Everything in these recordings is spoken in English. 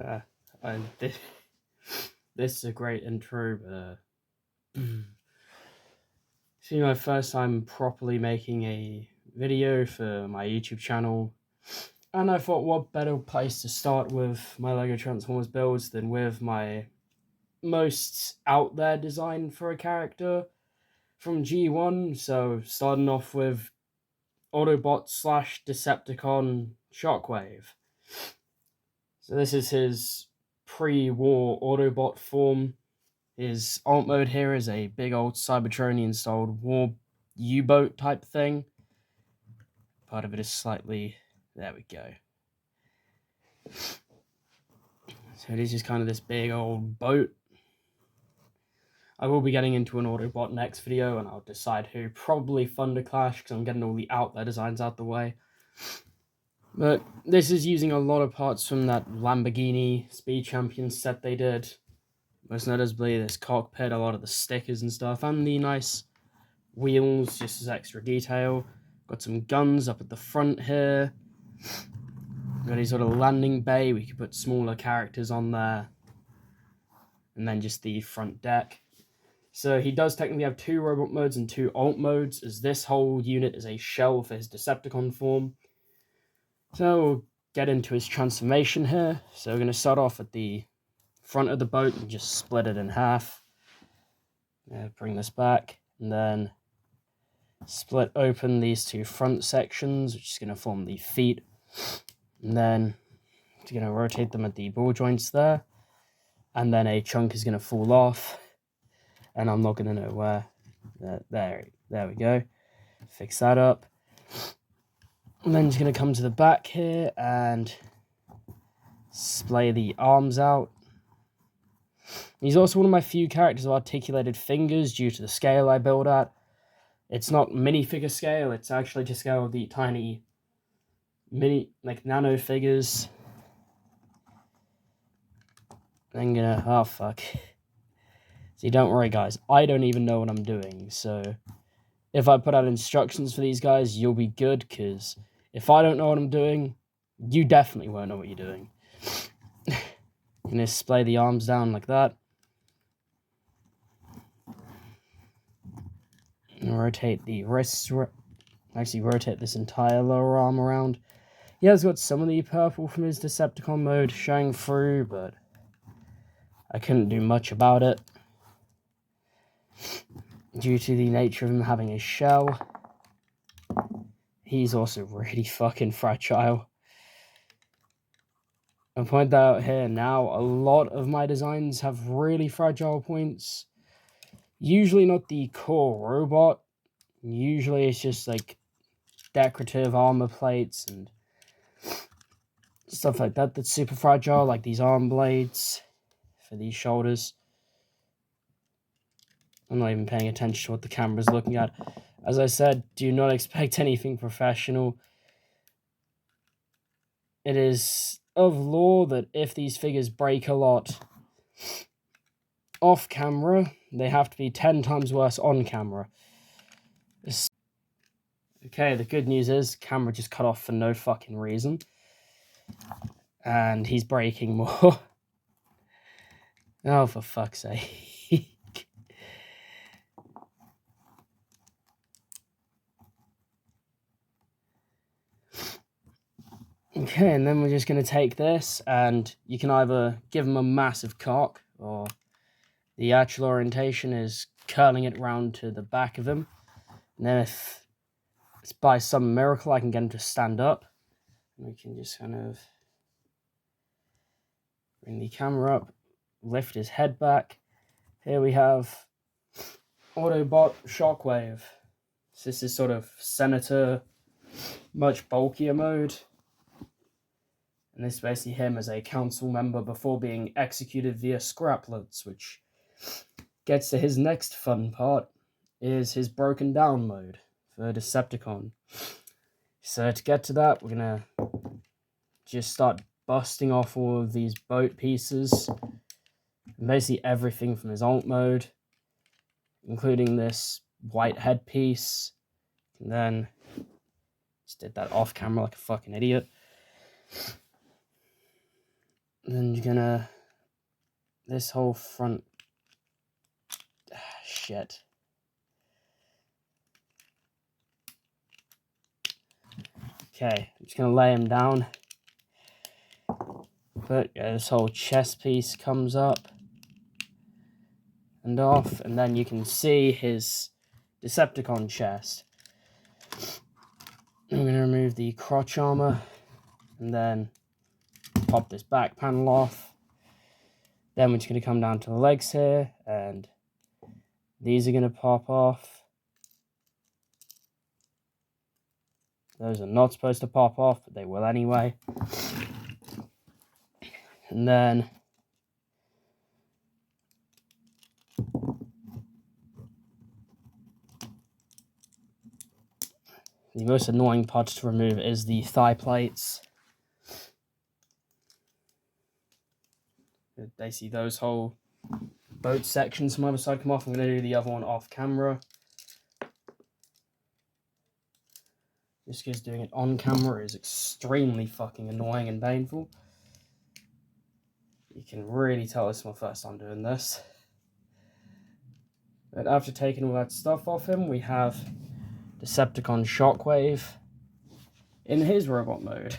Uh, and this is a great intro, but my first time properly making a video for my YouTube channel, and I thought what better place to start with my LEGO Transformers builds than with my most out there design for a character from G1. So starting off with Autobot / Decepticon Shockwave. So this is his pre-war Autobot form. His alt mode here is a big old Cybertronian-styled war U-boat type thing. Part of it is slightly... There we go. So it is just kind of this big old boat. I will be getting into an Autobot next video, and I'll decide who. Probably Thunderclash, because I'm getting all the out there designs out the way. But this is using a lot of parts from that Lamborghini Speed Champions set they did. Most noticeably this cockpit, a lot of the stickers and stuff, and the nice wheels, just as extra detail. Got some guns up at the front here. Got a sort of landing bay, we could put smaller characters on there. And then just the front deck. So he does technically have 2 robot modes and 2 alt modes, as this whole unit is a shell for his Decepticon form. So we'll get into his transformation here. So we're going to start off at the front of the boat and just split it in half. Bring this back, and then split open these 2 front sections, which is going to form the feet. And then it's going to rotate them at the ball joints there. And then a chunk is going to fall off. And I'm not going to know where. There we go. Fix that up. And then it's going to come to the back here and splay the arms out. He's also one of my few characters with articulated fingers due to the scale I build at. It's not minifigure scale, it's actually to scale the tiny nano figures. I'm gonna, oh fuck. See, don't worry guys, I don't even know what I'm doing, so if I put out instructions for these guys, you'll be good, because if I don't know what I'm doing, you definitely won't know what you're doing. I'm gonna splay the arms down like that. And rotate the wrists, actually rotate this entire lower arm around. He has got some of the purple from his Decepticon mode showing through, but I couldn't do much about it due to the nature of him having a shell. He's also really fucking fragile. I'll point that out here now, a lot of my designs have really fragile points. Usually not the core robot. Usually it's just like decorative armor plates and stuff like that that's super fragile, like these arm blades for these shoulders. I'm not even paying attention to what the camera's looking at. As I said, do not expect anything professional. It is of law that if these figures break a lot off camera, they have to be 10 times worse on camera. Okay, the good news is camera just cut off for no fucking reason. And he's breaking more. Oh, for fuck's sake. Okay, and then we're just going to take this, and you can either give him a massive cock, or the actual orientation is curling it round to the back of him. And then if it's by some miracle I can get him to stand up, we can just kind of bring the camera up, lift his head back. Here we have Autobot Shockwave. So this is sort of Senator, much bulkier mode. And this is basically him as a council member before being executed via scraplets, which gets to his next fun part, is his broken down mode for Decepticon. So to get to that, we're gonna just start busting off all of these boat pieces, and basically everything from his alt mode, including this white headpiece. And then just did that off camera like a fucking idiot. then you're gonna, this whole front, shit. Okay, I'm just gonna lay him down. But yeah, this whole chest piece comes up and off, and then you can see his Decepticon chest. I'm gonna remove the crotch armor, and then pop this back panel off. Then we're just gonna come down to the legs here, and these are gonna pop off. Those are not supposed to pop off, but they will anyway. And then the most annoying part to remove is the thigh plates. Basically, those whole boat sections from the other side come off. I'm going to do the other one off camera. Just because doing it on camera is extremely fucking annoying and painful. You can really tell this is my first time doing this. But after taking all that stuff off him, we have Decepticon Shockwave in his robot mode.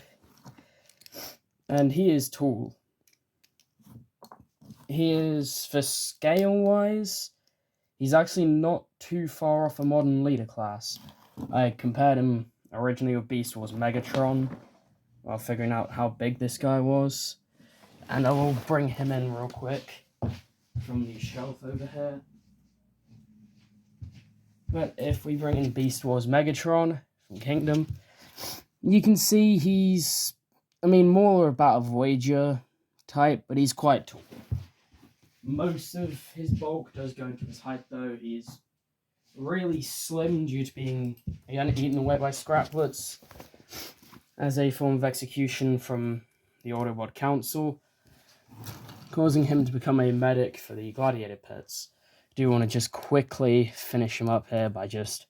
And he is tall. He is, for scale-wise, he's actually not too far off a modern leader class. I compared him originally with Beast Wars Megatron, while figuring out how big this guy was. And I will bring him in real quick from the shelf over here. But if we bring in Beast Wars Megatron from Kingdom, you can see he's, more about a Voyager type, but he's quite tall. Most of his bulk does go into his height, though. He's really slim due to being, again, eaten away by scraplets as a form of execution from the Autobot Council, causing him to become a medic for the gladiator pits. I do want to just quickly finish him up here by just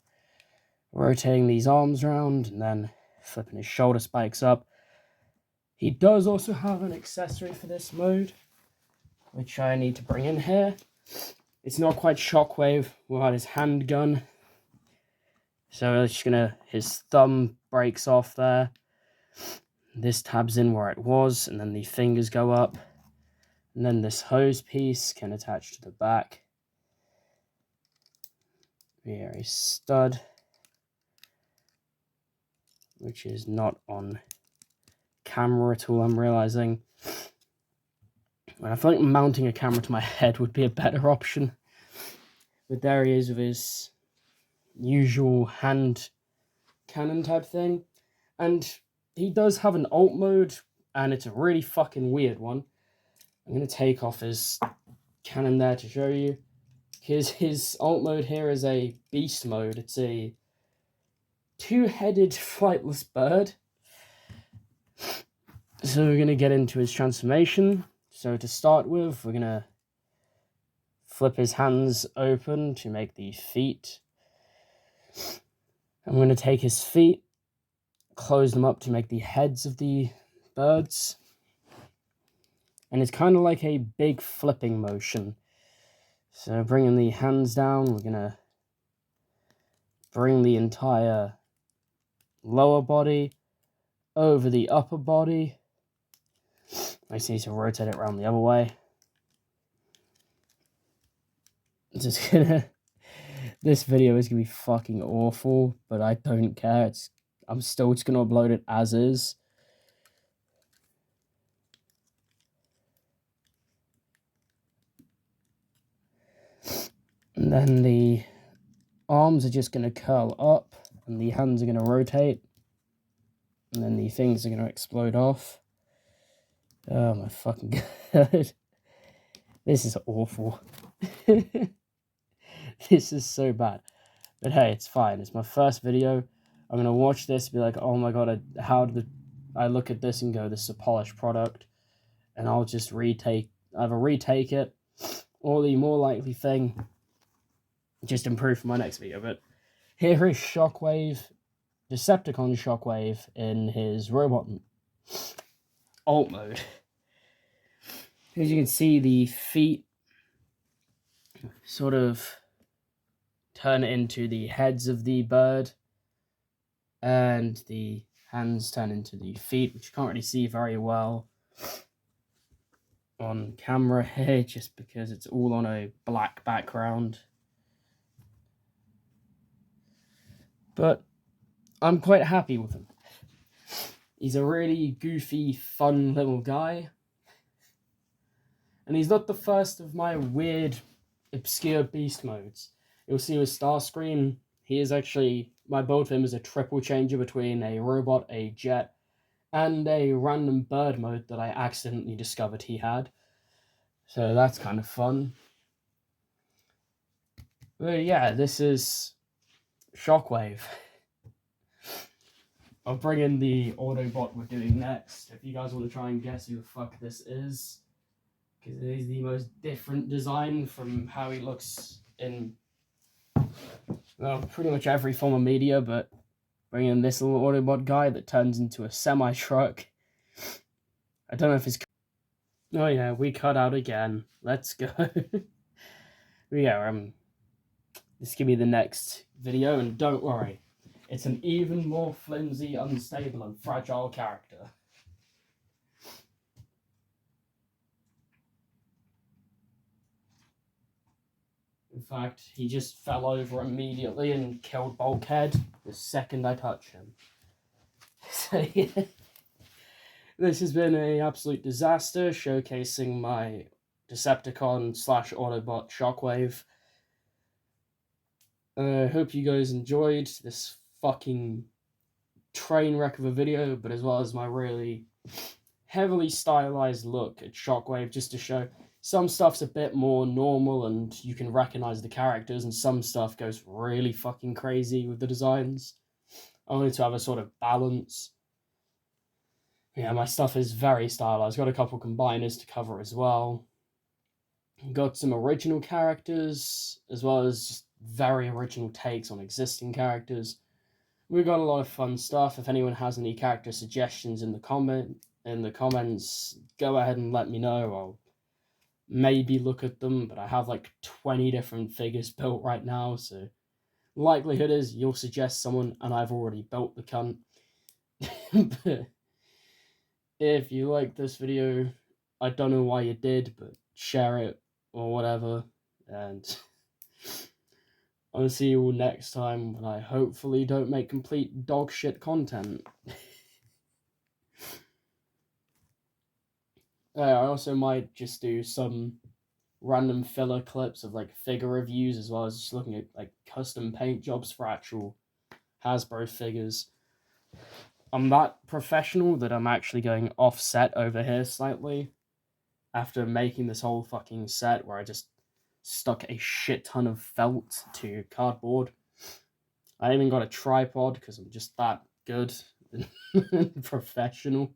rotating these arms around and then flipping his shoulder spikes up. He does also have an accessory for this mode, which I need to bring in here. It's not quite Shockwave without his handgun. So it's just gonna, his thumb breaks off there. This tabs in where it was, and then the fingers go up. And then this hose piece can attach to the back. Via a stud, which is not on camera at all, I'm realizing. I feel like mounting a camera to my head would be a better option. But there he is with his usual hand cannon type thing. And he does have an alt mode, and it's a really fucking weird one. I'm going to take off his cannon there to show you. Because his alt mode here is a beast mode. It's a two-headed flightless bird. So we're going to get into his transformation. So to start with, we're going to flip his hands open to make the feet. I'm going to take his feet, close them up to make the heads of the birds. And it's kind of like a big flipping motion. So bringing the hands down, we're going to bring the entire lower body over the upper body. I just need to rotate it around the other way. Just gonna, this video is gonna be fucking awful, but I don't care. I'm still just gonna upload it as is. And then the arms are just gonna curl up, and the hands are gonna rotate, and then the things are gonna explode off. Oh my fucking god. This is awful. This is so bad. But hey, it's fine. It's my first video. I'm going to watch this and be like, oh my god, how did I look at this and go, this is a polished product. And I'll just either retake it, or the more likely thing, just improve for my next video. But here is Shockwave, Decepticon Shockwave in his robot alt mode. As you can see, the feet sort of turn into the heads of the bird, and the hands turn into the feet, which you can't really see very well on camera here, just because it's all on a black background. But I'm quite happy with him. He's a really goofy, fun little guy. And he's not the first of my weird, obscure beast modes. You'll see with Starscream, he is actually, my build for him is a triple changer between a robot, a jet, and a random bird mode that I accidentally discovered he had. So that's kind of fun. But yeah, this is Shockwave. I'll bring in the Autobot we're doing next. If you guys want to try and guess who the fuck this is, because it is the most different design from how he looks in, well, pretty much every form of media, but bring in this little Autobot guy that turns into a semi-truck. I don't know if it's... Oh yeah, we cut out again. Let's go. Yeah, this could be the next video, and don't worry, it's an even more flimsy, unstable, and fragile character. In fact, he just fell over immediately and killed Bulkhead the second I touched him. So yeah, this has been an absolute disaster, showcasing my Decepticon / Autobot Shockwave. I hope you guys enjoyed this fucking train wreck of a video, but as well as my really heavily stylized look at Shockwave, just to show some stuff's a bit more normal and you can recognize the characters, and some stuff goes really fucking crazy with the designs. I wanted to have a sort of balance. Yeah, my stuff is very stylized. Got a couple combiners to cover as well. Got some original characters, as well as just very original takes on existing characters. We've got a lot of fun stuff. If anyone has any character suggestions in the comments, go ahead and let me know. I'll maybe look at them, but I have like 20 different figures built right now, so likelihood is you'll suggest someone and I've already built the cunt. But if you like this video, I don't know why you did, but share it or whatever, and I'll see you all next time when I hopefully don't make complete dog shit content. I also might just do some random filler clips of like figure reviews, as well as just looking at like custom paint jobs for actual Hasbro figures. I'm that professional that I'm actually going offset over here slightly after making this whole fucking set where I just stuck a shit ton of felt to cardboard. I even got a tripod because I'm just that good and professional.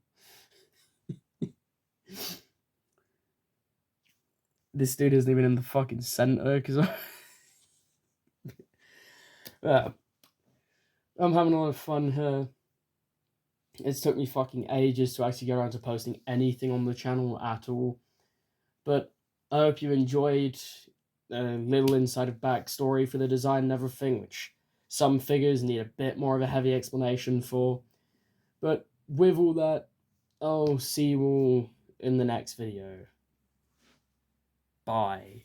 This dude isn't even in the fucking center because I'm having a lot of fun here. It's took me fucking ages to actually get around to posting anything on the channel at all. But I hope you enjoyed a little inside of backstory for the design and everything, which some figures need a bit more of a heavy explanation for. But with all that, I'll see you all in the next video. Bye.